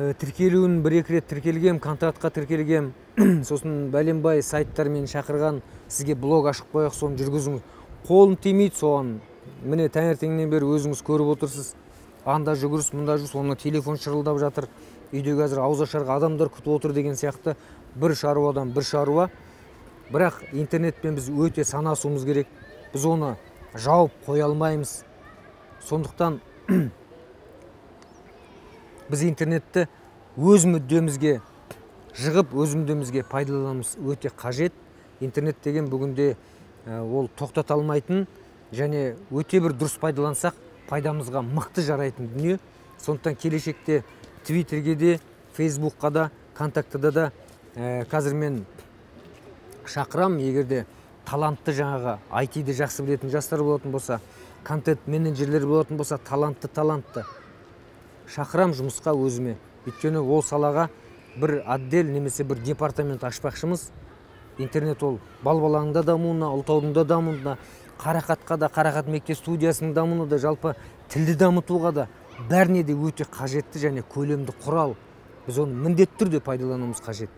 тіркелуін бір-екі рет тіркелгем, контрактқа тіркелгем. Сосын бәленбай сайттар мені шақырған, сізге блог ашып қояқ, соны жүргізіңіз. Қолым тимейді соған. Міне таңертеңнен бері өзіңіз көріп отырсыз. Анда жүгіріс, мұнда жүріс, оның телефон шырылдап жатыр. Үйде қазір ауызашарға адамдар күтіп отыр деген сияқты. Бір шаруадан бір шаруа. Бірақ интернетпен біз өте санасуымыз керек. Біз оны жауып қоя алмаймыз. Сондықтан біз интернетті өз мүддемізге жығып, өз мүддемізге пайдалануымыз өте қажет. Интернет деген бүгінде ол тоқтата алмайтын және өте бір дұрыс пайдалансақ, пайдамызға мықты жарайтын дүние. Сондықтан келешекте Твиттерге де, Фейсбукқа да, контактыда да қазір мен шақырам, егерде талантты жаңағы IT-ді жақсы білетін жастар болатын болса, контент менеджерлер болатын болса, талантты шақырам жұмысқа өзіме. Өйткені ол салаға бір отдел немесе бір департамент ашпақшымыз. Интернет ол балбалаңда дамуына, ұлтаудың да дамуына, қарақатқа да, қарақат мектеп студиясының дамуына да, жалпы тілді дамытуға да бәріне де өте қажетті және көлемді құрал. Біз оны міндетті түрде пайдалануымыз қажет.